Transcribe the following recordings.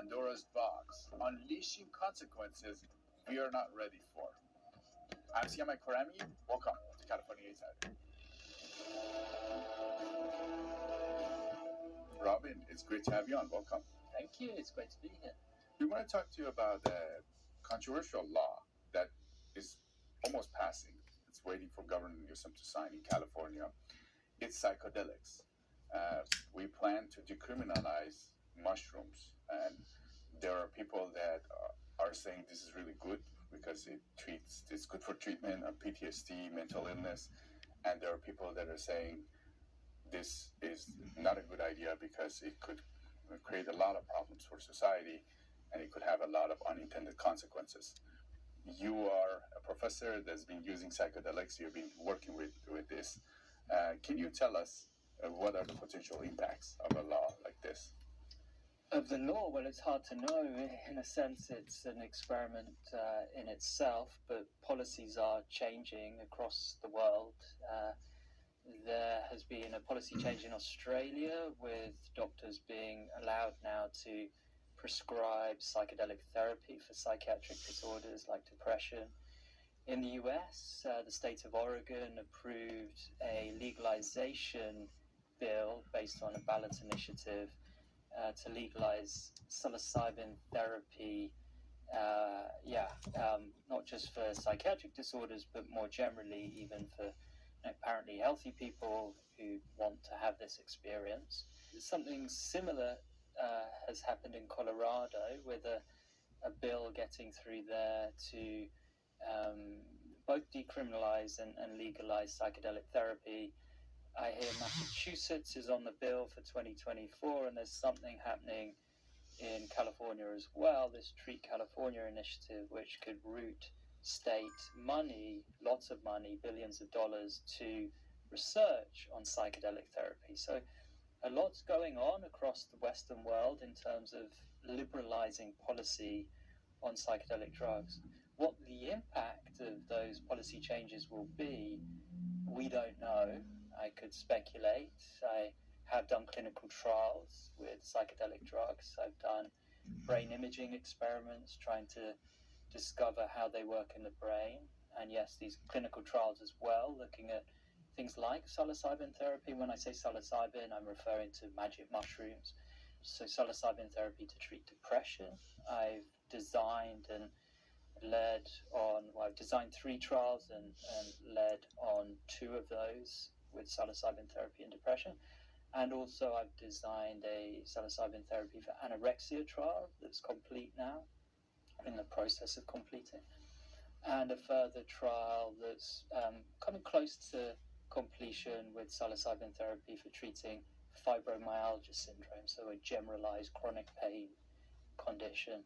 Pandora's box, unleashing consequences we are not ready for. I'm Siamai Korami. Welcome to California Insider. Robin, it's great to have you on. Welcome. Thank you. It's great to be here. We want to talk to you about a controversial law that is almost passing. It's waiting for Governor Newsom to sign in California. It's psychedelics. We plan to decriminalize mushrooms, and there are people that are saying this is really good because it's good for treatment of PTSD, mental illness, and there are people that are saying this is not a good idea because it could create a lot of problems for society and it could have a lot of unintended consequences. You are a professor that's been using psychedelics. You've been working with this. Can you tell us what are the potential impacts of a law like this? Of the law, well, it's hard to know. In a sense, it's an experiment in itself, but policies are changing across the world. There has been a policy change in Australia with doctors being allowed now to prescribe psychedelic therapy for psychiatric disorders like depression. In the US, the state of Oregon approved a legalization bill based on a ballot initiative to legalize psilocybin therapy, not just for psychiatric disorders, but more generally, even for apparently healthy people who want to have this experience. Something similar has happened in Colorado with a bill getting through there to both decriminalize and legalize psychedelic therapy. I hear Massachusetts is on the bill for 2024, and there's something happening in California as well, this Treat California initiative, which could route state money, lots of money, billions of dollars, to research on psychedelic therapy. So a lot's going on across the Western world in terms of liberalizing policy on psychedelic drugs. What the impact of those policy changes will be, we don't know. I could speculate. I have done clinical trials with psychedelic drugs. I've done brain imaging experiments trying to discover how they work in the brain. And yes, these clinical trials as well, looking at things like psilocybin therapy. When I say psilocybin, I'm referring to magic mushrooms. So psilocybin therapy to treat depression. I've designed and led on, well, I've designed 3 trials and led on 2 of those with psilocybin therapy and depression. And also I've designed a psilocybin therapy for anorexia trial that's complete now, in the process of completing, and a further trial that's coming close to completion with psilocybin therapy for treating fibromyalgia syndrome, so a generalized chronic pain condition.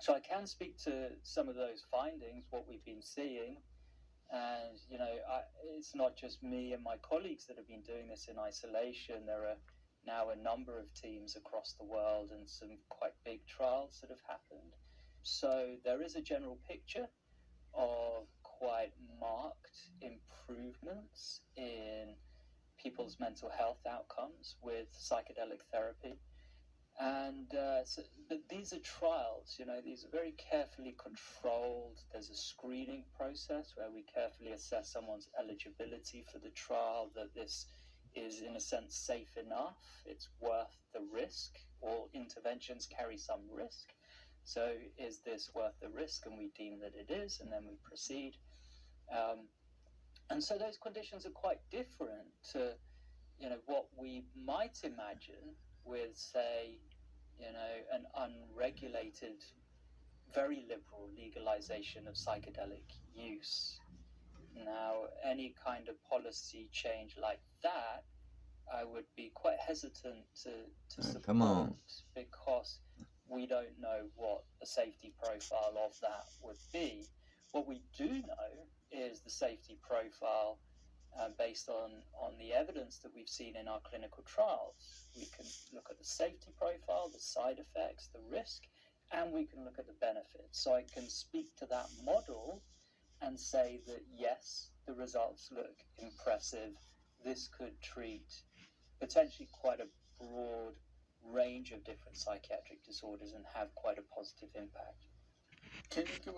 So I can speak to some of those findings, what we've been seeing, and it's not just me and my colleagues that have been doing this in isolation. There are now a number of teams across the world and some quite big trials that have happened. So there is a general picture of quite marked improvements in people's mental health outcomes with psychedelic therapy. And but these are trials, these are very carefully controlled. There's a screening process where we carefully assess someone's eligibility for the trial, that this is in a sense safe enough, it's worth the risk. All interventions carry some risk. So is this worth the risk? And we deem that it is, and then we proceed. And so those conditions are quite different to, what we might imagine with, say, an unregulated, very liberal legalization of psychedelic use. Now, any kind of policy change like that, I would be quite hesitant to support, because we don't know what the safety profile of that would be. What we do know is the safety profile based on the evidence that we've seen in our clinical trials. We can look at the safety profile, the side effects, the risk, and we can look at the benefits. So I can speak to that model and say that yes, the results look impressive. This could treat potentially quite a broad range of different psychiatric disorders and have quite a positive impact. Can you give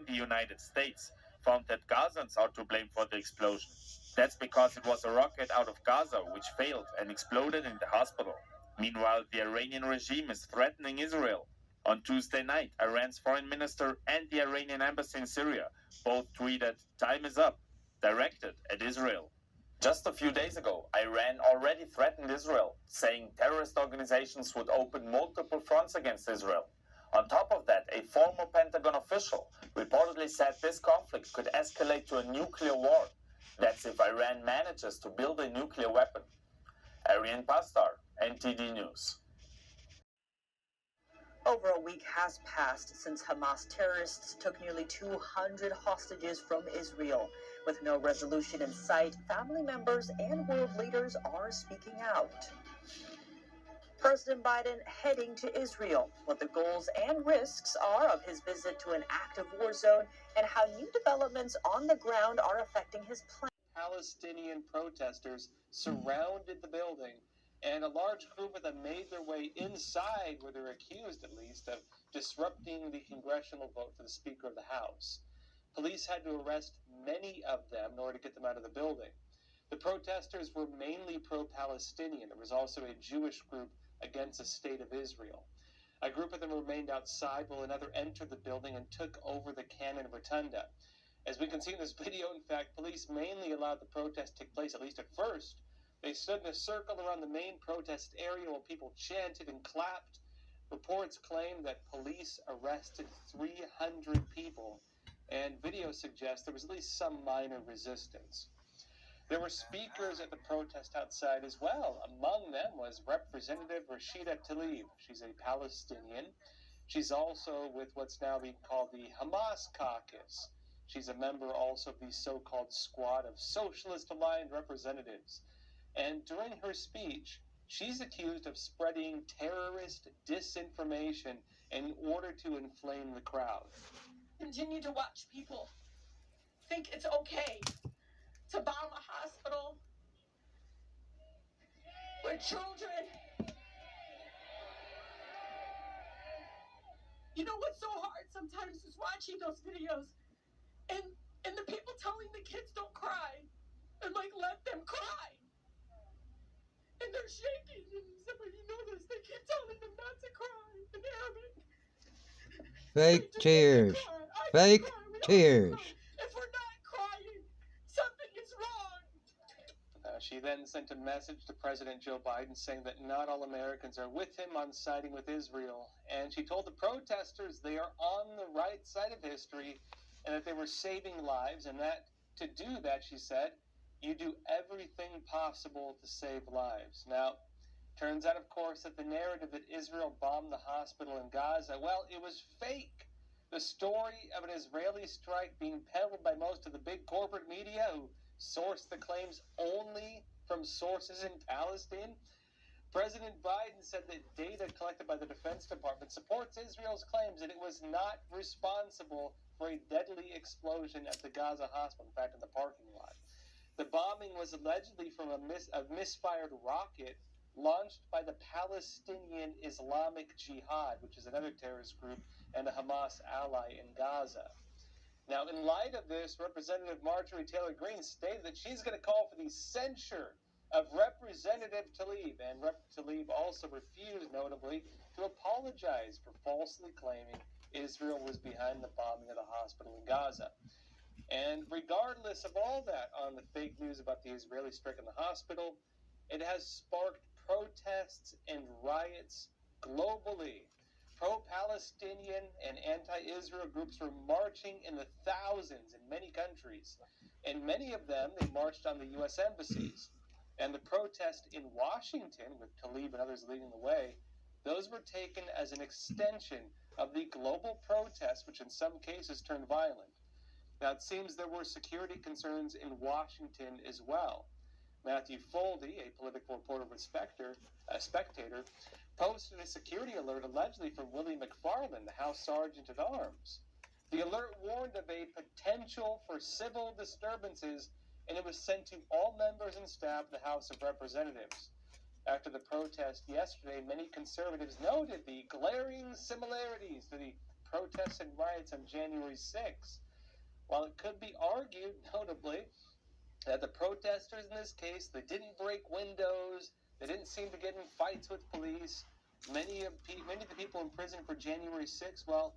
The United States found that Gazans are to blame for the explosion. That's because it was a rocket out of Gaza which failed and exploded in the hospital. Meanwhile, the Iranian regime is threatening Israel. On Tuesday night, Iran's foreign minister and the Iranian embassy in Syria both tweeted, "Time is up," directed at Israel. Just a few days ago, Iran already threatened Israel, saying terrorist organizations would open multiple fronts against Israel. On top of that, a former Pentagon official reportedly said this conflict could escalate to a nuclear war. That's if Iran manages to build a nuclear weapon. Arian Pastar, NTD News. Over a week has passed since Hamas terrorists took nearly 200 hostages from Israel. With no resolution in sight, family members and world leaders are speaking out. President Biden heading to Israel, what the goals and risks are of his visit to an active war zone, and how new developments on the ground are affecting his plans. Palestinian protesters surrounded the building, and a large group of them made their way inside, where they're accused, at least, of disrupting the congressional vote for the Speaker of the House. Police had to arrest many of them in order to get them out of the building. The protesters were mainly pro-Palestinian. There was also a Jewish group against the state of Israel. A group of them remained outside while another entered the building and took over the Cannon Rotunda. As we can see in this video, in fact, police mainly allowed the protest to take place, at least at first. They stood in a circle around the main protest area while people chanted and clapped. Reports claim that police arrested 300 people, and video suggests there was at least some minor resistance. There were speakers at the protest outside as well. Among them was Representative Rashida Tlaib. She's a Palestinian. She's also with what's now being called the Hamas Caucus. She's a member also of the so-called Squad of Socialist-aligned representatives. And during her speech, she's accused of spreading terrorist disinformation in order to inflame the crowd. Continue to watch people think it's okay to bomb a hospital with children. You know what's so hard sometimes is watching those videos and the people telling the kids don't cry and like let them cry. And they're shaking, and somebody noticed they keep telling them not to cry in Arabic. Fake tears. Fake tears. If we're not crying, something is wrong. She then sent a message to President Joe Biden saying that not all Americans are with him on siding with Israel. And she told the protesters they are on the right side of history and that they were saving lives, and that to do that, she said, you do everything possible to save lives. Now, turns out, of course, that the narrative that Israel bombed the hospital in Gaza, well, it was fake. The story of an Israeli strike being peddled by most of the big corporate media who sourced the claims only from sources in Palestine. President Biden said that data collected by the Defense Department supports Israel's claims that it was not responsible for a deadly explosion at the Gaza hospital, in fact, in the parking lot. The bombing was allegedly from a misfired rocket launched by the Palestinian Islamic Jihad, which is another terrorist group and a Hamas ally in Gaza. Now, in light of this, Representative Marjorie Taylor Greene stated that she's going to call for the censure of Representative Tlaib, and Rep. Tlaib also refused, notably, to apologize for falsely claiming Israel was behind the bombing of the hospital in Gaza. And regardless of all that on the fake news about the Israeli strike in the hospital, it has sparked protests and riots globally. Pro-Palestinian and anti-Israel groups were marching in the thousands in many countries. And many of them, they marched on the U.S. embassies. And the protest in Washington, with Tlaib and others leading the way, those were taken as an extension of the global protests, which in some cases turned violent. Now, it seems there were security concerns in Washington as well. Matthew Foldy, a political reporter with Spectator, posted a security alert allegedly from Willie McFarland, the House Sergeant at Arms. The alert warned of a potential for civil disturbances, and it was sent to all members and staff of the House of Representatives. After the protest yesterday, many conservatives noted the glaring similarities to the protests and riots on January 6th. While it could be argued, notably, that the protesters in this case, they didn't break windows, they didn't seem to get in fights with police. Many of the people in prison for January 6th, well,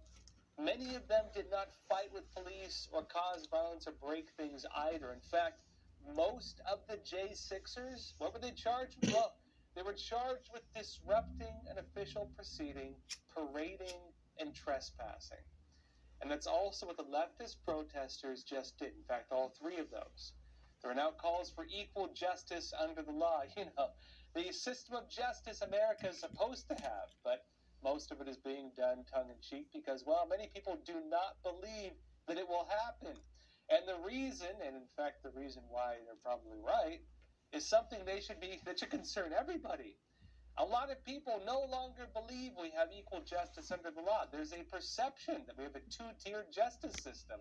many of them did not fight with police or cause violence or break things either. In fact, most of the J6ers, what were they charged with? Well, they were charged with disrupting an official proceeding, parading, and trespassing. And that's also what the leftist protesters just did. In fact, all three of those. There are now calls for equal justice under the law. You know, the system of justice America is supposed to have, but most of it is being done tongue-in-cheek because, well, many people do not believe that it will happen. And the reason, and in fact the reason why they're probably right, is something that should concern everybody. A lot of people no longer believe we have equal justice under the law. There's a perception that we have a two-tiered justice system,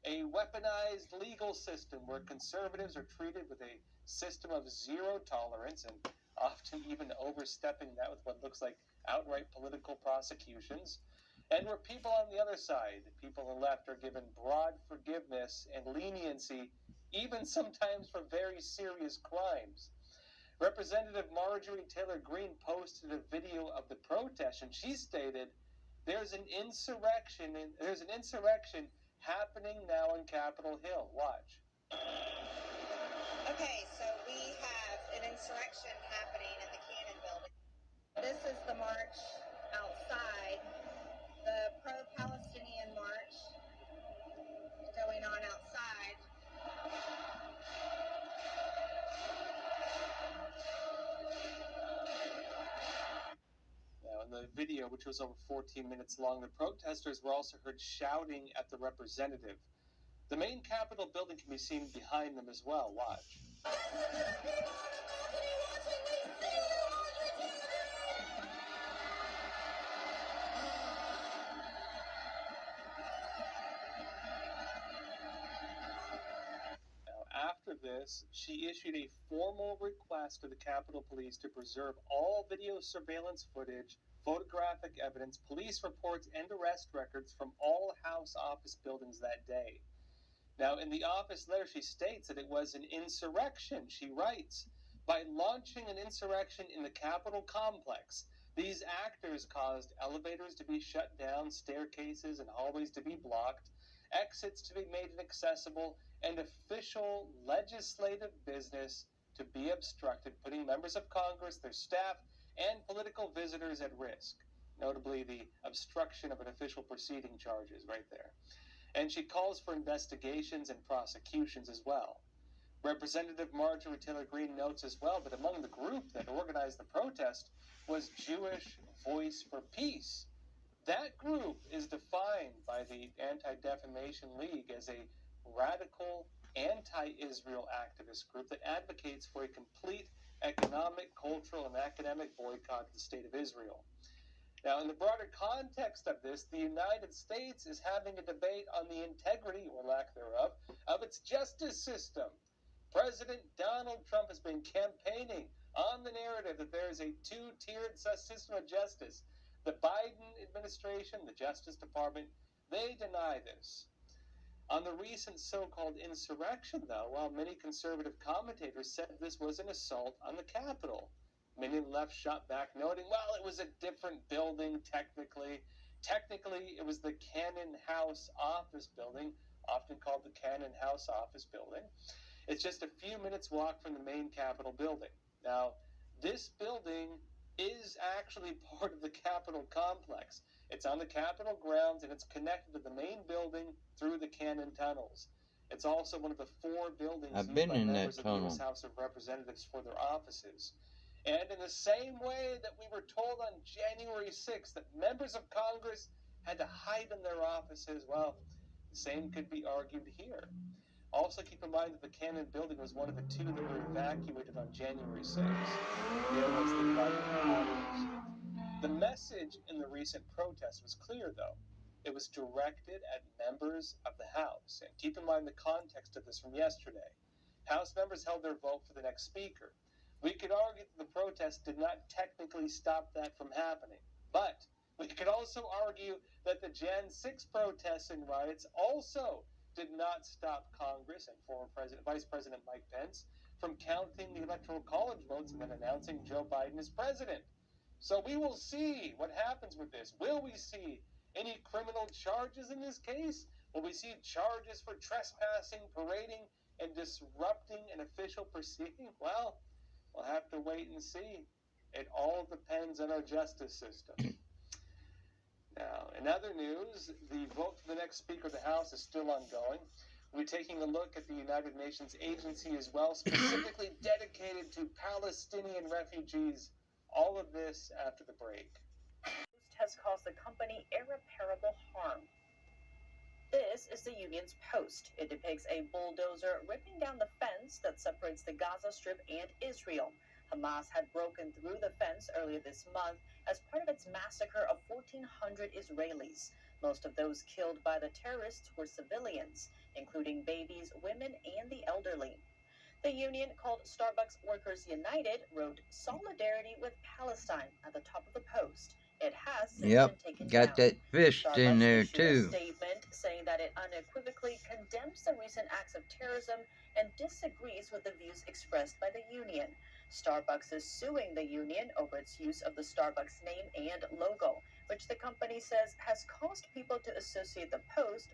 a weaponized legal system where conservatives are treated with a system of zero tolerance and often even overstepping that with what looks like outright political prosecutions, and where people on the other side, the people on the left, are given broad forgiveness and leniency, even sometimes for very serious crimes. Representative Marjorie Taylor Greene posted a video of the protest, and she stated, there's an insurrection happening now on Capitol Hill. Watch. Okay, so we have an insurrection happening in the Cannon building. This is the march outside, the pro-Palestinian march going on outside. Now, in the video, which was over 14 minutes long, the protesters were also heard shouting at the representative. The main Capitol building can be seen behind them as well. Watch. After this, she issued a formal request to the Capitol Police to preserve all video surveillance footage, photographic evidence, police reports, and arrest records from all House office buildings that day. Now, in the office letter, she states that it was an insurrection. She writes, by launching an insurrection in the Capitol complex, these actors caused elevators to be shut down, staircases and hallways to be blocked, exits to be made inaccessible, and official legislative business to be obstructed, putting members of Congress, their staff, and political visitors at risk. Notably, the obstruction of an official proceeding charges right there. And she calls for investigations and prosecutions as well. Representative Marjorie Taylor Greene notes as well that among the group that organized the protest was Jewish Voice for Peace. That group is defined by the Anti-Defamation League as a radical anti-Israel activist group that advocates for a complete economic, cultural, and academic boycott of the state of Israel. Now, in the broader context of this, the United States is having a debate on the integrity, or lack thereof, of its justice system. President Donald Trump has been campaigning on the narrative that there is a two-tiered system of justice. The Biden administration, the Justice Department, they deny this. On the recent so-called insurrection, though, while many conservative commentators said this was an assault on the Capitol, many on the left shot back, noting, well, it was a different building technically. Technically, it was the Cannon House office building, often called the Cannon House office building. It's just a few minutes walk from the main Capitol building. Now, this building is actually part of the Capitol complex. It's on the Capitol grounds, and it's connected to the main building through the Cannon tunnels. It's also one of the 4 buildings I've used been by in members that of the U.S. tunnel. House of Representatives for their offices. And in the same way that we were told on January 6th that members of Congress had to hide in their offices, well, the same could be argued here. Also keep in mind that the Cannon building was one of the 2 that were evacuated on January 6th. The other ones they got in the message in the recent protest was clear, though. It was directed at members of the House. And keep in mind the context of this from yesterday. House members held their vote for the next speaker. We could argue that the protest did not technically stop that from happening, but we could also argue that the Jan 6 protests and riots also did not stop Congress and former Vice President Mike Pence from counting the Electoral College votes and then announcing Joe Biden as president. So we will see what happens with this. Will we see any criminal charges in this case? Will we see charges for trespassing, parading, and disrupting an official proceeding? Well, we'll have to wait and see. It all depends on our justice system. Now, in other news, the vote for the next Speaker of the House is still ongoing. We're taking a look at the United Nations agency as well, specifically dedicated to Palestinian refugees. All of this after the break. Has caused the company irreparable harm. This is the union's post. It depicts a bulldozer ripping down the fence that separates the Gaza Strip and Israel. Hamas had broken through the fence earlier this month as part of its massacre of 1,400 Israelis. Most of those killed by the terrorists were civilians, including babies, women, and the elderly. The union, called Starbucks Workers United, wrote "Solidarity with Palestine" at the top of the post. It has since been taken Got down. that fist Starbucks in there issued too. a statement saying that it unequivocally condemns the recent acts of terrorism and disagrees with the views expressed by the union. Starbucks is suing the union over its use of the Starbucks name and logo, which the company says has caused people to associate the post